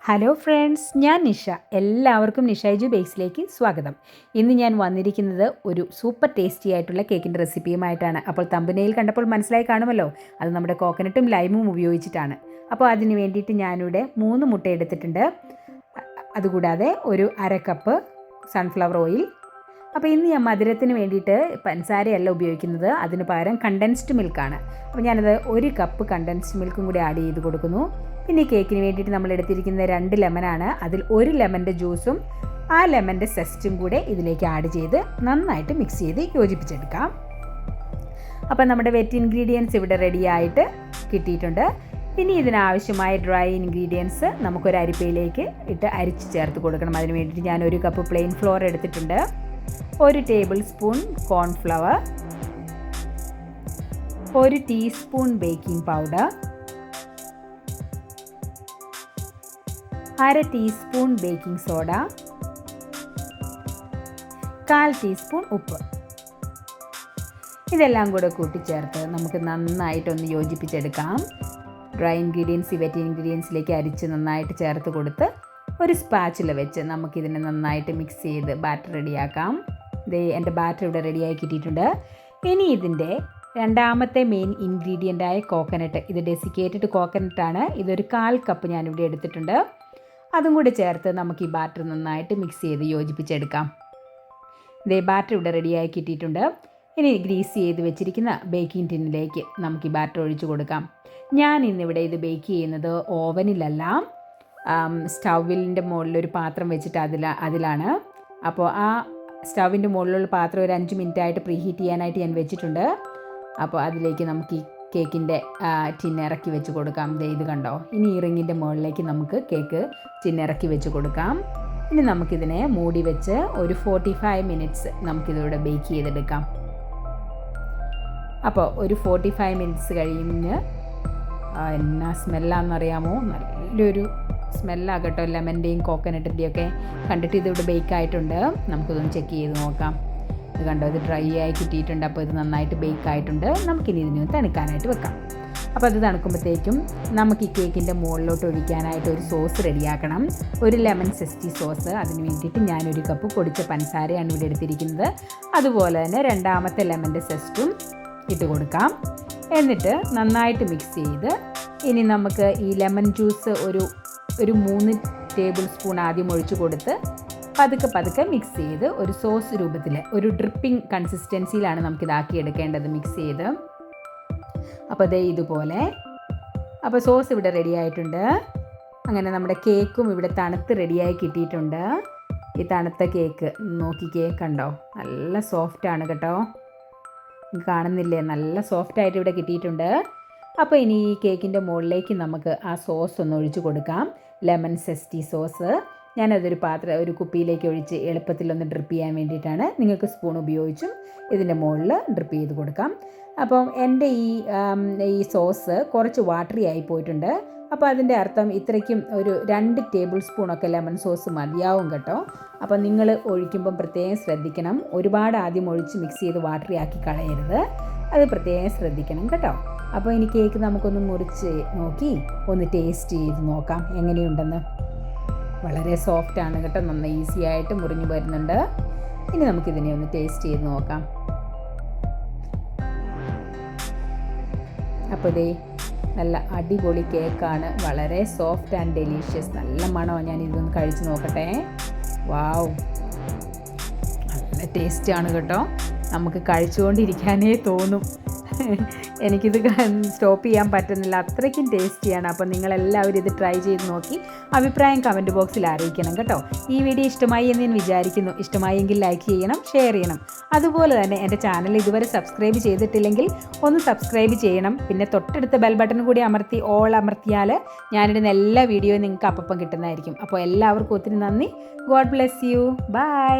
Hello friends, ഞാൻ നിഷ. എല്ലാവർക്കും നിഷാജു ബേക്സിലേക്ക് സ്വാഗതം. ഇന്ന് ഞാൻ വന്നിരിക്കുന്നത് ഒരു സൂപ്പർ ടേസ്റ്റി ആയിട്ടുള്ള കേക്കിൻ്റെ റെസിപ്പിയുമായിട്ടാണ്. അപ്പോൾ തമ്പനയിൽ കണ്ടപ്പോൾ മനസ്സിലായി കാണുമല്ലോ, അത് നമ്മുടെ കോക്കനട്ടും ലൈമും ഉപയോഗിച്ചിട്ടാണ്. അപ്പോൾ അതിന് വേണ്ടിയിട്ട് ഞാനിവിടെ 3 മുട്ട എടുത്തിട്ടുണ്ട്. അതുകൂടാതെ ഒരു 1/2 കപ്പ് സൺഫ്ലവർ ഓയിൽ. അപ്പോൾ ഇന്ന് ഞാൻ മധുരത്തിന് വേണ്ടിയിട്ട് പഞ്ചസാരയല്ല ഉപയോഗിക്കുന്നത്, അതിന് പകരം കണ്ടൻസ്ഡ് മിൽക്കാണ്. അപ്പോൾ ഞാനത് 1 കപ്പ് കണ്ടൻസ്ഡ് മിൽക്കും കൂടി ആഡ് ചെയ്ത് കൊടുക്കുന്നു. പിന്നെ ഈ കേക്കിന് വേണ്ടിയിട്ട് നമ്മൾ എടുത്തിരിക്കുന്നത് 2 ലെമനാണ്. അതിൽ 1 ലെമൻ്റെ ജ്യൂസും ആ ലെമൻ്റെ സെസ്റ്റും കൂടെ ഇതിലേക്ക് ആഡ് ചെയ്ത് നന്നായിട്ട് മിക്സ് ചെയ്ത് യോജിപ്പിച്ചെടുക്കാം. അപ്പോൾ നമ്മുടെ വെറ്റ് ഇൻഗ്രീഡിയൻസ് ഇവിടെ റെഡി ആയിട്ട് കിട്ടിയിട്ടുണ്ട്. ഇനി ഇതിനാവശ്യമായ ഡ്രൈ ഇൻഗ്രീഡിയൻസ് നമുക്കൊരു അരിപ്പയിലേക്ക് ഇട്ട് അരിച്ച് ചേർത്ത് കൊടുക്കണം. അതിന് വേണ്ടിയിട്ട് ഞാൻ 1 കപ്പ് പ്ലെയിൻ ഫ്ലോർ എടുത്തിട്ടുണ്ട്, 1 table spoon cornflour, 1 teaspoon baking powder, 1/2 teaspoon baking soda, 1/4 teaspoon ഉപ്പ്. ഇതെല്ലാം കൂടെ കൂട്ടിച്ചേർത്ത് നമുക്ക് നന്നായിട്ടൊന്ന് യോജിപ്പിച്ചെടുക്കാം. ഡ്രൈ ഇൻഗ്രീഡിയൻസ് വെറ്റ് ഇൻഗ്രീഡിയൻസിലേക്ക് അരിച്ച് നന്നായിട്ട് ചേർത്ത് കൊടുത്ത് ഒരു സ്പാച്ചില വെച്ച് നമുക്കിതിനെ നന്നായിട്ട് മിക്സ് ചെയ്ത് ബാറ്റർ റെഡിയാക്കാം. എൻ്റെ ബാറ്റർ ഇവിടെ റെഡിയായി കിട്ടിയിട്ടുണ്ട്. ഇനി ഇതിൻ്റെ രണ്ടാമത്തെ മെയിൻ ഇൻഗ്രീഡിയൻ്റായ കോക്കനട്ട്, ഇത് ഡെസിക്കേറ്റഡ് കോക്കനട്ടാണ്. ഇതൊരു 1/4 കപ്പ് ഞാനിവിടെ എടുത്തിട്ടുണ്ട്. അതും കൂടി ചേർത്ത് നമുക്ക് ഈ ബാറ്റർ നന്നായിട്ട് മിക്സ് ചെയ്ത് യോജിപ്പിച്ചെടുക്കാം. ബാറ്റർ ഇവിടെ റെഡിയായി കിട്ടിയിട്ടുണ്ട്. ഇനി ഗ്രീസ് ചെയ്ത് വെച്ചിരിക്കുന്ന ബേക്കിംഗ് ടിന്നിലേക്ക് നമുക്ക് ഈ ബാറ്റർ ഒഴിച്ച് കൊടുക്കാം. ഞാൻ ഇന്നിവിടെ ഇത് ബേക്ക് ചെയ്യുന്നത് ഓവനിലല്ല, സ്റ്റൗവിൻ്റെ മുകളിലൊരു പാത്രം വെച്ചിട്ട് അതിലാണ്. അപ്പോൾ ആ സ്റ്റൗവിൻ്റെ മുകളിലുള്ള പാത്രം ഒരു 5 മിനിറ്റായിട്ട് പ്രീ ഹീറ്റ് ചെയ്യാനായിട്ട് ഞാൻ വെച്ചിട്ടുണ്ട്. അപ്പോൾ അതിലേക്ക് നമുക്ക് ഈ കേക്കിൻ്റെ ടിന്നിറക്കി വെച്ച് കൊടുക്കാം. ഇത് കണ്ടോ, ഇനി ഈ റിങ്ങിൻ്റെ മുകളിലേക്ക് നമുക്ക് കേക്ക് ടിന്നിറക്കി വെച്ച് കൊടുക്കാം. ഇനി നമുക്കിതിനെ മൂടി വെച്ച് ഒരു 45 മിനിറ്റ്സ് നമുക്കിതിവിടെ ബേക്ക് ചെയ്തെടുക്കാം. അപ്പോൾ ഒരു 45 മിനിറ്റ്സ് കഴിഞ്ഞ് എന്നാ സ്മെല്ലാണെന്നറിയാമോ, നല്ലൊരു സ്മെല്ലാകട്ടോ, ലെമൻ്റെയും കോക്കനട്ടിൻ്റെയും ഒക്കെ. കണ്ടിട്ട് ഇതിവിടെ ബേക്കായിട്ടുണ്ട്. നമുക്കിതൊന്ന് ചെക്ക് ചെയ്ത് നോക്കാം. ഇത് കണ്ടോ, ഇത് ഡ്രൈ ആയി കിട്ടിയിട്ടുണ്ട്. അപ്പോൾ ഇത് നന്നായിട്ട് ബേക്കായിട്ടുണ്ട്. നമുക്കിനി ഇതിന് തണുക്കാനായിട്ട് വെക്കാം. അപ്പോൾ അത് തണുക്കുമ്പോഴത്തേക്കും നമുക്ക് ഈ കേക്കിൻ്റെ മുകളിലോട്ട് ഒഴിക്കാനായിട്ട് ഒരു സോസ് റെഡിയാക്കണം. ഒരു ലെമൺ സെസ്റ്റി സോസ്. അതിന് വേണ്ടിയിട്ട് ഞാൻ 1 കപ്പ് പൊടിച്ച പഞ്ചസാരയാണ് ഇവിടെ എടുത്തിരിക്കുന്നത്. അതുപോലെ തന്നെ രണ്ടാമത്തെ ലെമൻ്റെ സെസ്റ്റും ഇട്ട് കൊടുക്കാം. എന്നിട്ട് നന്നായിട്ട് മിക്സ് ചെയ്ത് ഇനി നമുക്ക് ഈ ലെമൺ ജ്യൂസ് ഒരു 3 ടേബിൾ സ്പൂൺ ആദ്യം ഒഴിച്ച് കൊടുത്ത് പതുക്കെ മിക്സ് ചെയ്ത് ഒരു സോസ് രൂപത്തിൽ, ഒരു ഡ്രിപ്പിംഗ് കൺസിസ്റ്റൻസിയിലാണ് നമുക്കിതാക്കി എടുക്കേണ്ടത് മിക്സ് ചെയ്ത്. അപ്പോൾ ഇതുപോലെ. അപ്പോൾ സോസ് ഇവിടെ റെഡി ആയിട്ടുണ്ട്. അങ്ങനെ നമ്മുടെ കേക്കും ഇവിടെ തണുത്ത് റെഡിയായി കിട്ടിയിട്ടുണ്ട്. ഈ തണുത്ത കേക്ക് നോക്കിക്കേ, കണ്ടോ, നല്ല സോഫ്റ്റാണ് കേട്ടോ. കാണുന്നില്ലേ, നല്ല സോഫ്റ്റായിട്ട് ഇവിടെ കിട്ടിയിട്ടുണ്ട്. അപ്പോൾ ഇനി ഈ കേക്കിൻ്റെ മുകളിലേക്ക് നമുക്ക് ആ സോസ് ഒന്ന് ഒഴിച്ച് കൊടുക്കാം. ലെമൺ സെസ്റ്റി സോസ് ഞാനതൊരു ഒരു കുപ്പിയിലേക്ക് ഒഴിച്ച് എളുപ്പത്തിലൊന്ന് ഡ്രിപ്പ് ചെയ്യാൻ വേണ്ടിയിട്ടാണ്. നിങ്ങൾക്ക് സ്പൂൺ ഉപയോഗിച്ചും ഇതിൻ്റെ മുകളിൽ ഡ്രിപ്പ് ചെയ്ത് കൊടുക്കാം. അപ്പം എൻ്റെ ഈ സോസ് കുറച്ച് വാട്ടറി ആയി പോയിട്ടുണ്ട്. അപ്പോൾ അതിൻ്റെ അർത്ഥം ഇത്രയ്ക്കും ഒരു 2 ടേബിൾ സ്പൂണൊക്കെ ലെമൺ സോസ് മതിയാവും കേട്ടോ. അപ്പോൾ നിങ്ങൾ ഒഴിക്കുമ്പം പ്രത്യേകം ശ്രദ്ധിക്കണം. ഒരുപാട് ആദ്യം ഒഴിച്ച് മിക്സ് ചെയ്ത് വാട്ടറി ആക്കി കളയരുത്. അത് പ്രത്യേകം ശ്രദ്ധിക്കണം കേട്ടോ. അപ്പോൾ ഇനി കേക്ക് നമുക്കൊന്ന് മുറിച്ച് നോക്കി ഒന്ന് ടേസ്റ്റ് ചെയ്ത് നോക്കാം എങ്ങനെയുണ്ടെന്ന്. വളരെ സോഫ്റ്റാണ് കേട്ടോ, നന്നായി ഈസി ആയിട്ട് മുറിഞ്ഞു വരുന്നുണ്ട്. ഇനി നമുക്കിതിനെ ഒന്ന് ടേസ്റ്റ് ചെയ്ത് നോക്കാം. അപ്പോൾ നല്ല അടിപൊളി കേക്കാണ്, വളരെ സോഫ്റ്റ് ആൻഡ് ഡെലീഷ്യസ്. നല്ല മണമാണ്. ഞാൻ ഇതൊന്ന് കഴിച്ച് നോക്കട്ടെ. വാവ്, നല്ല ടേസ്റ്റാണ് കേട്ടോ. നമുക്ക് കഴിച്ചുകൊണ്ടിരിക്കാനേ തോന്നും. എനിക്കിത് സ്റ്റോപ്പ് ചെയ്യാൻ പറ്റുന്നില്ല, അത്രയ്ക്കും ടേസ്റ്റിയാണ്. അപ്പോൾ നിങ്ങളെല്ലാവരും ഇത് ട്രൈ ചെയ്ത് നോക്കി അഭിപ്രായം കമൻറ്റ് ബോക്സിൽ അറിയിക്കണം കേട്ടോ. ഈ വീഡിയോ ഇഷ്ടമായി എന്ന് ഞാൻ വിചാരിക്കുന്നു. ഇഷ്ടമായെങ്കിൽ ലൈക്ക് ചെയ്യണം, ഷെയർ ചെയ്യണം. അതുപോലെ തന്നെ എൻ്റെ ചാനൽ ഇതുവരെ സബ്സ്ക്രൈബ് ചെയ്തിട്ടില്ലെങ്കിൽ ഒന്ന് സബ്സ്ക്രൈബ് ചെയ്യണം. പിന്നെ തൊട്ടടുത്ത ബെൽ ബട്ടൺ കൂടി ഓൾ അമർത്തിയാൽ ഞാനിടുന്ന എല്ലാ വീഡിയോയും നിങ്ങൾക്ക് അപ്പം കിട്ടുന്നതായിരിക്കും. അപ്പോൾ എല്ലാവർക്കും ഒത്തിരി നന്ദി. God bless you. ബൈ.